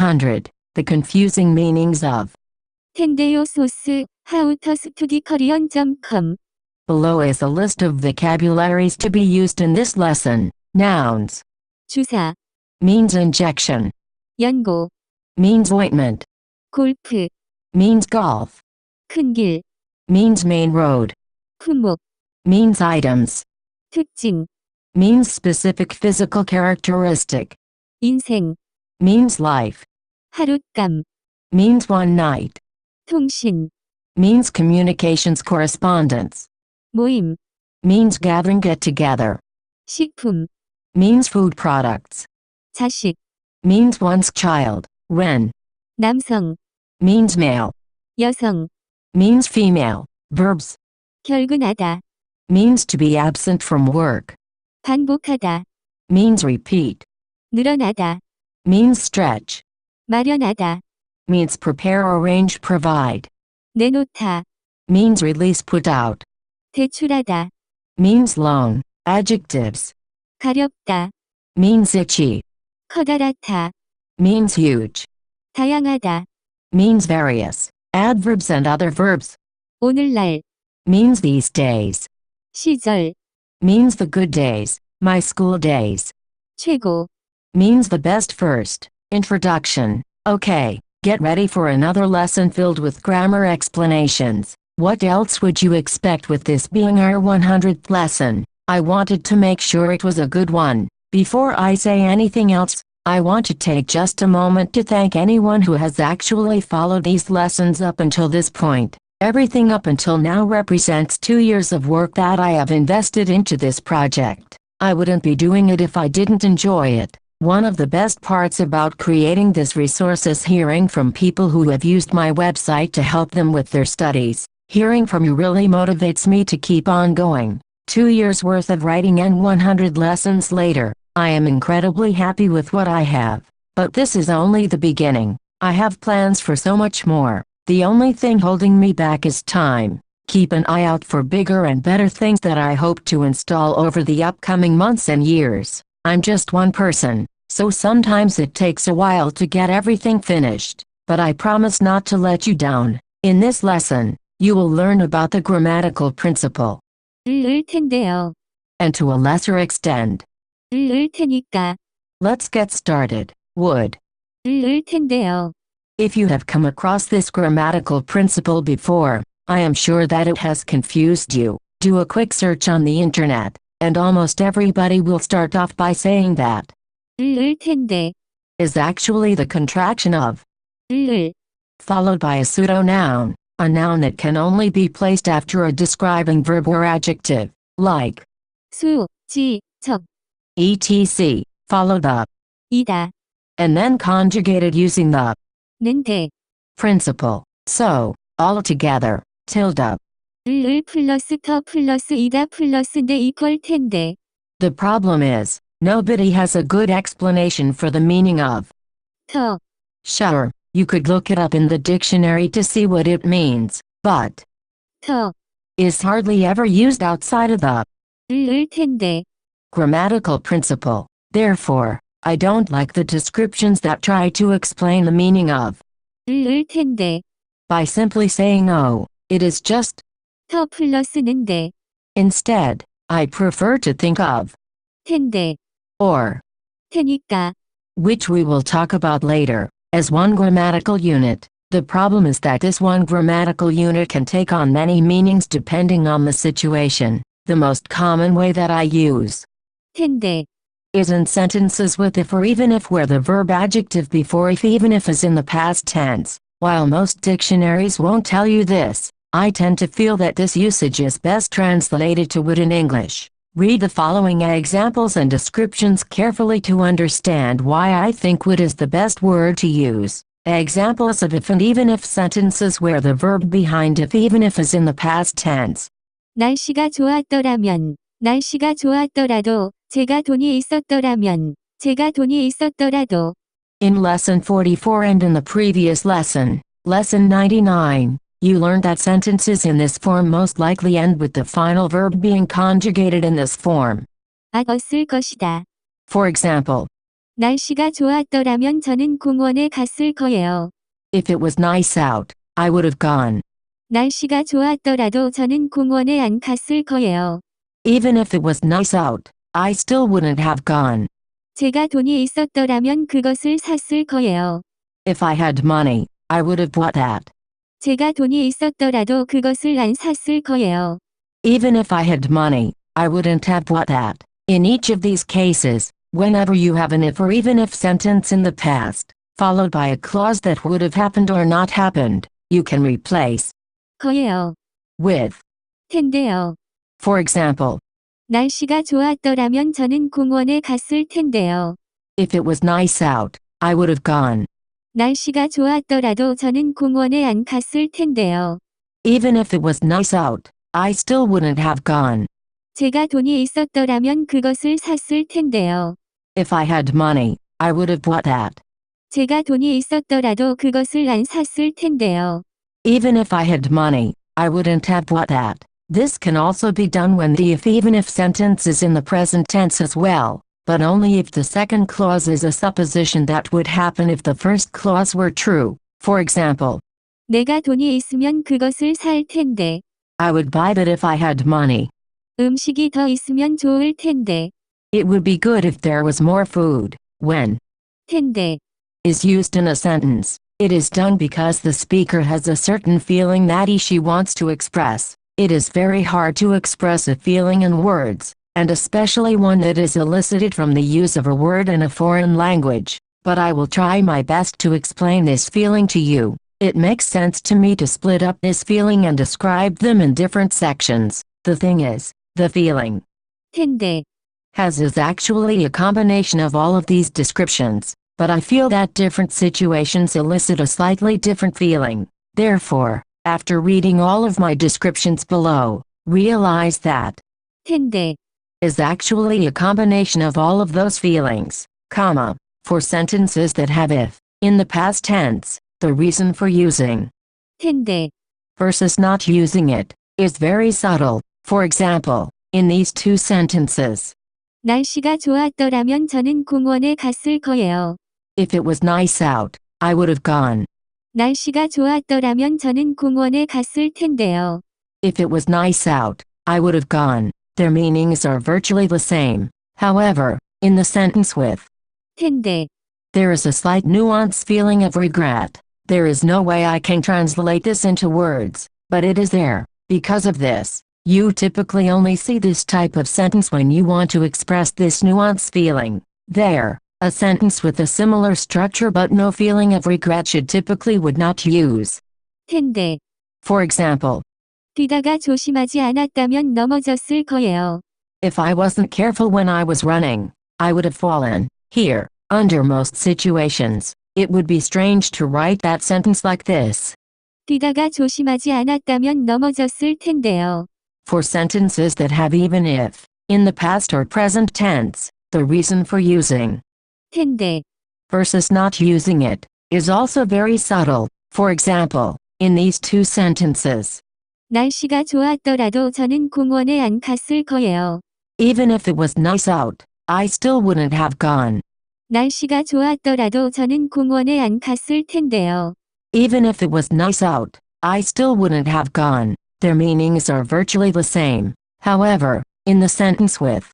100. The confusing meanings of. 텐데요 소스, howtostudykorean.com. Below is a list of vocabularies to be used in this lesson. Nouns. 주사, Means injection. 연고, Means ointment. 골프, Means golf. 큰 길, Means main road. 품목, Means items. 특징, Means specific physical characteristic. 인생, Means life. 하룻감, Means one night. 통신, Means communications correspondence. 모임, Means gathering get together. 식품, Means food products. 자식, Means one's child. Ren. 남성, Means male. 여성, Means female. Verbs. 결근하다, Means to be absent from work. 반복하다, Means repeat. 늘어나다, Means stretch. 마련하다, Means prepare arrange provide. 내놓다, Means release put out. 대출하다, Means loan. Adjectives. 가렵다, Means itchy. 커다랗다, Means huge. 다양하다, Means various. Adverbs and other verbs. 오늘날, Means these days. 시절, Means the good days. My school days. 최고, Means the best first. Introduction. Okay, get ready for another lesson filled with grammar explanations. What else would you expect with this being our 100th lesson? I wanted to make sure it was a good one. Before I say anything else, I want to take just a moment to thank anyone who has actually followed these lessons up until this point. Everything up until now represents 2 years of work that I have invested into this project. I wouldn't be doing it if I didn't enjoy it. One of the best parts about creating this resource is hearing from people who have used my website to help them with their studies. Hearing from you really motivates me to keep on going. 2 years worth of writing and 100 lessons later, I am incredibly happy with what I have. But this is only the beginning. I have plans for so much more. The only thing holding me back is time. Keep an eye out for bigger and better things that I hope to install over the upcoming months and years. I'm just one person, so sometimes it takes a while to get everything finished. But I promise not to let you down. In this lesson, you will learn about the grammatical principle. 을 텐데요, And to a lesser extent. 을 테니까, Let's get started. Would. 을 텐데요, If you have come across this grammatical principle before, I am sure that it has confused you. Do a quick search on the internet, and almost everybody will start off by saying that 을 텐데, is actually the contraction of 을, followed by a pseudo-noun, a noun that can only be placed after a describing verb or adjective, like 수, 지, 적, etc., followed up, 이다, and then conjugated using the 는데, principle. So, all together, tilde. 을 플러스 더 플러스 이다 플러스 데 이퀄 텐데. The problem is, nobody has a good explanation for the meaning of 더, sure. You could look it up in the dictionary to see what it means, but 더, is hardly ever used outside of the 을 텐데. grammatical principle. Therefore, I don't like the descriptions that try to explain the meaning of 을 텐데. by simply saying oh, it is just. 더 플러스 는데. Instead, I prefer to think of 텐데. or, 테니까. which we will talk about later, as one grammatical unit. The problem is that this one grammatical unit can take on many meanings depending on the situation. The most common way that I use 텐데. is in sentences with if or even if where the verb adjective before if even if is in the past tense. While most dictionaries won't tell you this, I tend to feel that this usage is best translated to would in English. Read the following examples and descriptions carefully to understand why I think would is the best word to use. Examples of if and even if sentences where the verb behind if even if is in the past tense. 날씨가 좋았더라면, 날씨가 좋았더라도, 제가 돈이 있었더라면, 제가 돈이 있었더라도. In lesson 44 and in the previous lesson, lesson 99, you learned that sentences in this form most likely end with the final verb being conjugated in this form. 앗었을 것이다. For example, 날씨가 좋았더라면 저는 공원에 갔을 거예요. If it was nice out, I would have gone. 날씨가 좋았더라도 저는 공원에 안 갔을 거예요. Even if it was nice out, I still wouldn't have gone. 제가 돈이 있었더라면 그것을 샀을 거예요. If I had money, I would have bought that. 제가 돈이 있었더라도 그것을 안 샀을 거예요. Even if I had money, I wouldn't have bought that. In each of these cases, whenever you have an if or even if sentence in the past, followed by a clause that would have happened or not happened, you can replace 거예요. with. 텐데요. For example, 날씨가 좋았더라면 저는 공원에 갔을 텐데요. if it was nice out, I would have gone. 날씨가 좋았더라도 저는 공원에 안 갔을 텐데요. Even if it was nice out, I still wouldn't have gone. 제가 돈이 있었더라면 그것을 샀을 텐데요. If I had money, I would have bought that. 제가 돈이 있었더라도 그것을 안 샀을 텐데요. Even if I had money, I wouldn't have bought that. This can also be done when the if even if sentence is in the present tense as well, but only if the second clause is a supposition that would happen if the first clause were true. For example, 내가 돈이 있으면 그것을 살 텐데. I would buy that if I had money. 음식이 더 있으면 좋을 텐데. It would be good if there was more food. When 텐데. is used in a sentence, it is done because the speaker has a certain feeling that she wants to express. It is very hard to express a feeling in words, and especially one that is elicited from the use of a word in a foreign language, but I will try my best to explain this feeling to you. It makes sense to me to split up this feeling and describe them in different sections. The thing is, the feeling 텐데. is actually a combination of all of these descriptions, but I feel that different situations elicit a slightly different feeling. Therefore, after reading all of my descriptions below, realize that 텐데. is actually a combination of all of those feelings, comma, for sentences that have if, in the past tense, the reason for using 텐데. versus not using it is very subtle. For example, in these two sentences, 날씨가 좋았더라면 저는 공원에 갔을 거예요. if it was nice out, I would have gone. 날씨가 좋았더라면 저는 공원에 갔을 텐데요. If it was nice out, I would have gone. Their meanings are virtually the same. However, in the sentence with 텐데. there is a slight nuance feeling of regret. There is no way I can translate this into words, but it is there. Because of this, you typically only see this type of sentence when you want to express this nuance feeling. There, a sentence with a similar structure but no feeling of regret should typically would not use. 텐데. For example, 뛰다가 조심하지 않았다면 넘어졌을 거예요. if I wasn't careful when I was running, I would have fallen. Here, under most situations, it would be strange to write that sentence like this. 뛰다가 조심하지 않았다면 넘어졌을 텐데요. For sentences that have even if, in the past or present tense, the reason for using 텐데. versus not using it is also very subtle. For example, in these two sentences, 날씨가 좋았더라도 저는 공원에 안 갔을 거예요. even if it was nice out, I still wouldn't have gone. 날씨가 좋았더라도 저는 공원에 안 갔을 텐데요. Even if it was nice out, I still wouldn't have gone. Their meanings are virtually the same. However, in the sentence with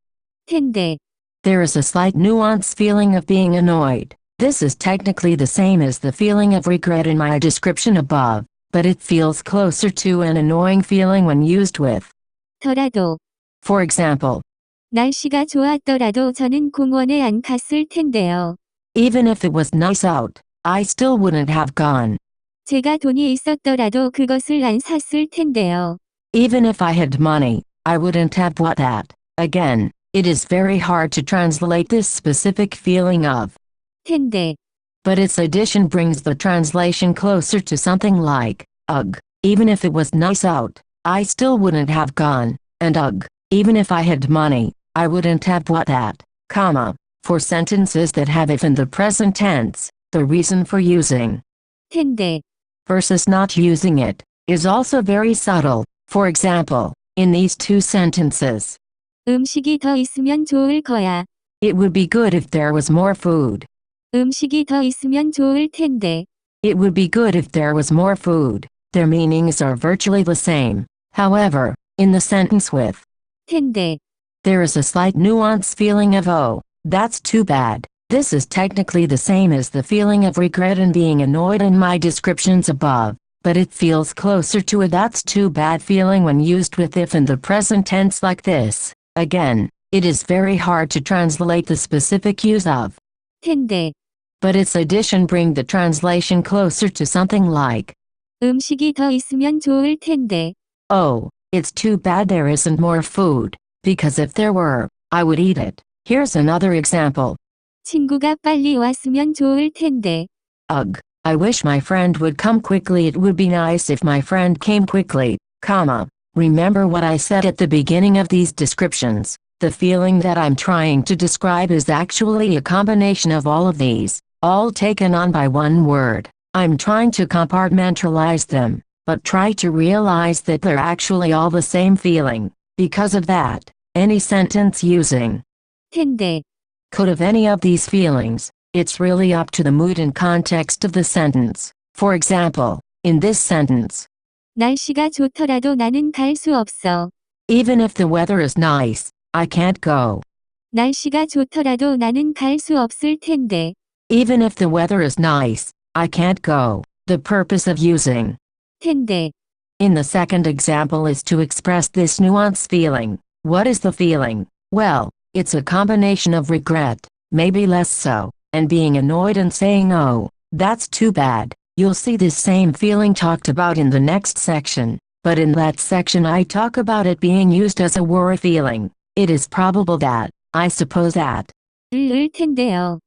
텐데. there is a slight nuance feeling of being annoyed. This is technically the same as the feeling of regret in my description above, but it feels closer to an annoying feeling when used with. 더라도. For example, 날씨가 좋았더라도 저는 공원에 안 갔을 텐데요. even if it was nice out, I still wouldn't have gone. 제가 돈이 있었더라도 그것을 안 샀을 텐데요. Even if I had money, I wouldn't have bought that. Again, it is very hard to translate this specific feeling of 텐데. but its addition brings the translation closer to something like, ugh, even if it was nice out, I still wouldn't have gone, and ugh, even if I had money, I wouldn't have bought that, comma, for sentences that have if in the present tense, the reason for using 텐데. versus not using it is also very subtle. For example, in these two sentences, 음식이 더 있으면 좋을 거야. It would be good if there was more food. 음식이 더 있으면 좋을 텐데. It would be good if there was more food. Their meanings are virtually the same. However, in the sentence with 텐데. there is a slight nuance feeling of oh, that's too bad. This is technically the same as the feeling of regret and being annoyed in my descriptions above, but it feels closer to a that's too bad feeling when used with if in the present tense like this. Again, it is very hard to translate the specific use of 텐데. but its addition bring the translation closer to something like 음식이 더 있으면 좋을 텐데. oh, it's too bad there isn't more food, because if there were, I would eat it. Here's another example. 친구가 빨리 왔으면 좋을 텐데. Ugh, I wish my friend would come quickly. It would be nice if my friend came quickly, comma. Remember what I said at the beginning of these descriptions. The feeling that I'm trying to describe is actually a combination of all of these, all taken on by one word. I'm trying to compartmentalize them, but try to realize that they're actually all the same feeling. Because of that, any sentence using 텐데. could have any of these feelings. It's really up to the mood and context of the sentence. For example, in this sentence, 날씨가 좋더라도 나는 갈 수 없어. even if the weather is nice, I can't go. 날씨가 좋더라도 나는 갈 수 없을 텐데. Even if the weather is nice, I can't go. The purpose of using 텐데. in the second example is to express this nuanced feeling. What is the feeling? Well, it's a combination of regret, maybe less so, and being annoyed and saying oh, that's too bad. You'll see this same feeling talked about in the next section, but in that section I talk about it being used as a worry feeling. It is probable that, I suppose that, 을 텐데요.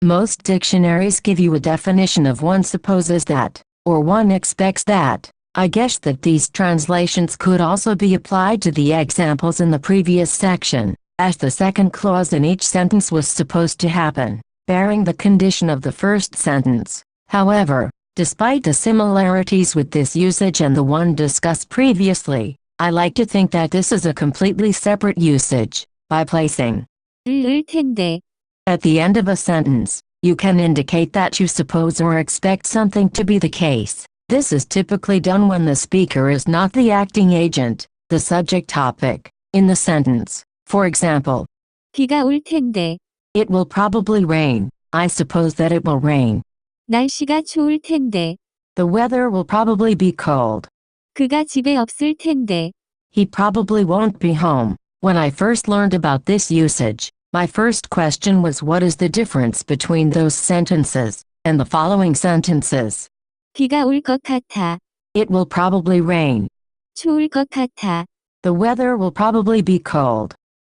most dictionaries give you a definition of one supposes that, or one expects that. I guess that these translations could also be applied to the examples in the previous section, as the second clause in each sentence was supposed to happen, bearing the condition of the first sentence. However, despite the similarities with this usage and the one discussed previously, I like to think that this is a completely separate usage. By placing 을 텐데. at the end of a sentence, you can indicate that you suppose or expect something to be the case. This is typically done when the speaker is not the acting agent, the subject topic, in the sentence. For example, 비가 올 텐데. it will probably rain. I suppose that it will rain. 날씨가 추울 텐데. The weather will probably be cold. 그가 집에 없을 텐데. He probably won't be home. When I first learned about this usage, my first question was what is the difference between those sentences and the following sentences? 비가 올 것 같아. It will probably rain. 추울 것 같아. The weather will probably be cold.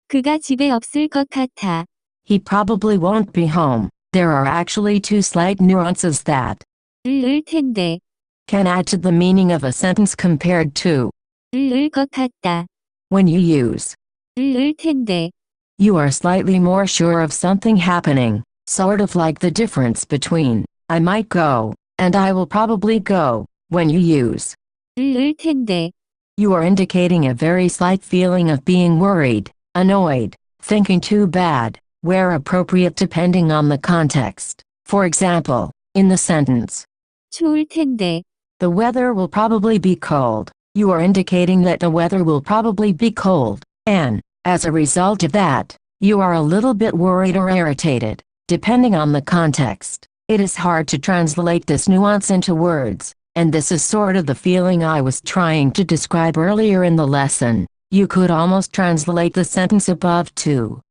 그가 집에 없을 것 같아. He probably won't be home. There are actually two slight nuances that 을 텐데. can add to the meaning of a sentence compared to 을 것 같다. when you use 을 텐데. you are slightly more sure of something happening, sort of like the difference between I might go and I will probably go. When you use 을 텐데. you are indicating a very slight feeling of being worried, annoyed, thinking too bad, where appropriate depending on the context. For example, in the sentence, 추울 텐데. the weather will probably be cold. You are indicating that the weather will probably be cold, and, as a result of that, you are a little bit worried or irritated, depending on the context. It is hard to translate this nuance into words, and this is sort of the feeling I was trying to describe earlier in the lesson. You could almost translate the sentence above to,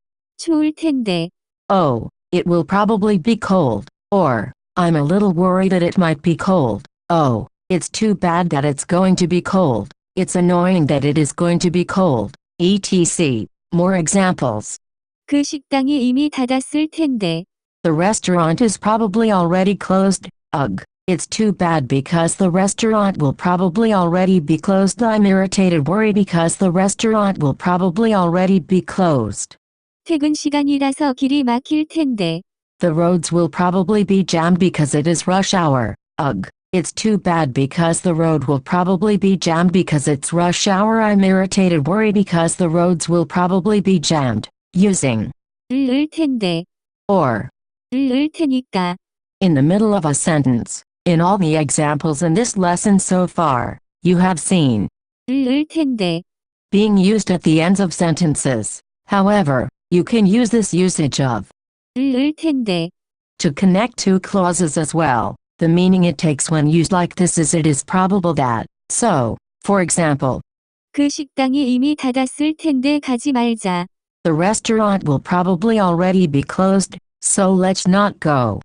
추울 텐데. oh, it will probably be cold, or, I'm a little worried that it might be cold. Oh, it's too bad that it's going to be cold. It's annoying that it is going to be cold. etc. More examples. 그 식당이 이미 닫았을 텐데. The restaurant is probably already closed. Ugh, it's too bad because the restaurant will probably already be closed. I'm irritated worried because the restaurant will probably already be closed. 퇴근 시간이라서 길이 막힐 텐데. The roads will probably be jammed because it is rush hour. Ugh, it's too bad because the road will probably be jammed because it's rush hour. I'm irritated worried because the roads will probably be jammed. Using 을 텐데. or 을 테니까. in the middle of a sentence. In all the examples in this lesson so far, you have seen 을 텐데. being used at the ends of sentences. However, you can use this usage of 을 텐데. to connect two clauses as well. The meaning it takes when used like this is it is probable that, so, for example, 그 식당이 이미 닫았을 텐데 가지 말자. the restaurant will probably already be closed, so let's not go.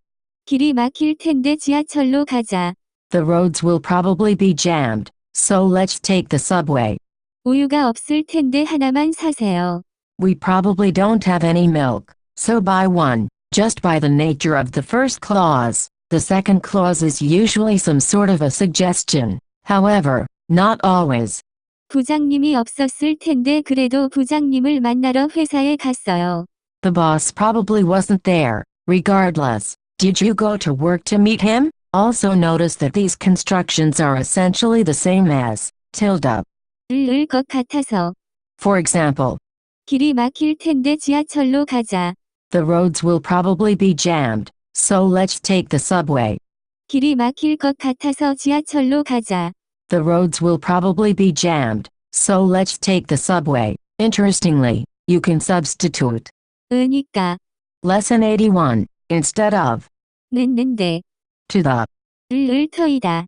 길이 막힐 텐데 지하철로 가자. The roads will probably be jammed, so let's take the subway. 우유가 없을 텐데 하나만 사세요. We probably don't have any milk, so buy one. Just by the nature of the first clause, the second clause is usually some sort of a suggestion. However, not always. 부장님이 없었을 텐데 그래도 부장님을 만나러 회사에 갔어요. The boss probably wasn't there. Regardless, did you go to work to meet him? Also notice that these constructions are essentially the same as tilde. 을 것 같아서. For example, 길이 막힐 텐데 지하철로 가자. the roads will probably be jammed, so let's take the subway. 길이 막힐 것 같아서 지하철로 가자. The roads will probably be jammed, so let's take the subway. Interestingly, you can substitute 으니까. Lesson 81 instead of 는데. to the 을 터이다.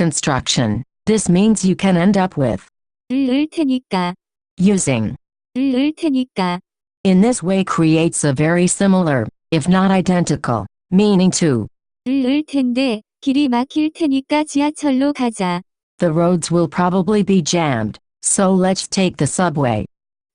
construction. This means you can end up with 을 테니까. using 을 테니까. in this way creates a very similar, if not identical, meaning to 을 텐데 길이 막힐 테니까 지하철로 가자. the roads will probably be jammed, so let's take the subway.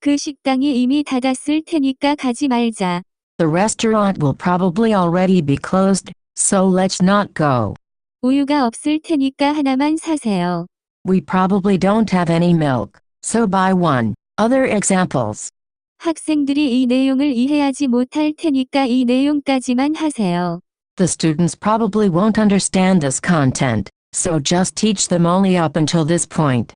그 식당이 이미 닫았을 테니까 가지 말자. The restaurant will probably already be closed, so let's not go. 우유가 없을 테니까 하나만 사세요. We probably don't have any milk, so buy one. Other examples. 학생들이 이 내용을 이해하지 못할 테니까 이 내용까지만 하세요. The students probably won't understand this content, so just teach them only up until this point.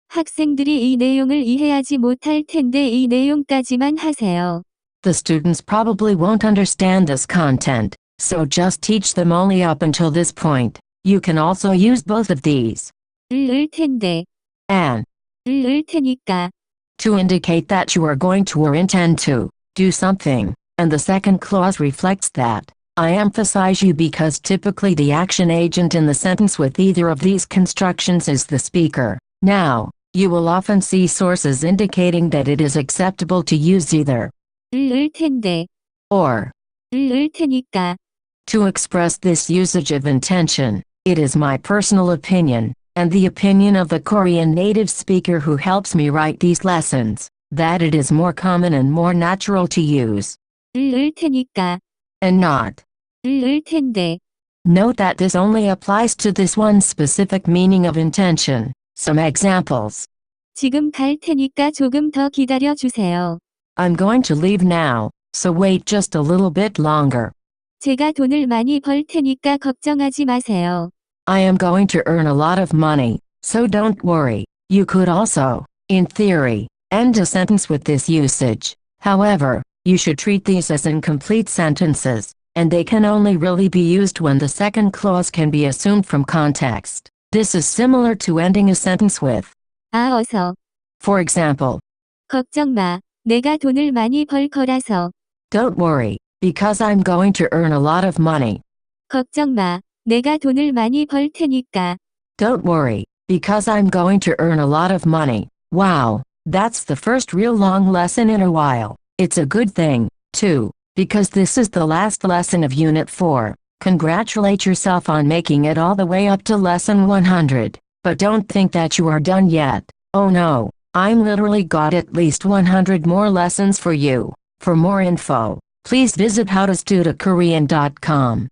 학생들이 이 내용을 이해하지 못할 텐데 이 내용까지만 하세요. The students probably won't understand this content, so just teach them only up until this point. You can also use both of these. 을 텐데. And 을 테니까. to indicate that you are going to or intend to do something, and the second clause reflects that. I emphasize you because typically the action agent in the sentence with either of these constructions is the speaker. Now, you will often see sources indicating that it is acceptable to use either 을 텐데. or 을 테니까. to express this usage of intention. It is my personal opinion, and the opinion of the Korean native speaker who helps me write these lessons, that it is more common and more natural to use, 을 테니까. and not. 을 텐데. Note that this only applies to this one specific meaning of intention. Some examples. 지금 갈 테니까 조금 더 기다려 주세요. I'm going to leave now, so wait just a little bit longer. 제가 돈을 많이 벌 테니까 걱정하지 마세요. I am going to earn a lot of money, so don't worry. You could also, in theory, end a sentence with this usage. However, you should treat these as incomplete sentences, and they can only really be used when the second clause can be assumed from context. This is similar to ending a sentence with, 아 어서. for example, 걱정 마. 내가 돈을 많이 벌 거라서. don't worry, because I'm going to earn a lot of money. 걱정 마. 내가 돈을 많이 벌 테니까. Don't worry, because I'm going to earn a lot of money. Wow, that's the first real long lesson in a while. It's a good thing, too, because this is the last lesson of Unit 4. Congratulate yourself on making it all the way up to lesson 100. But don't think that you are done yet. Oh no, I'm literally got at least 100 more lessons for you. For more info, please visit howtostudykorean.com.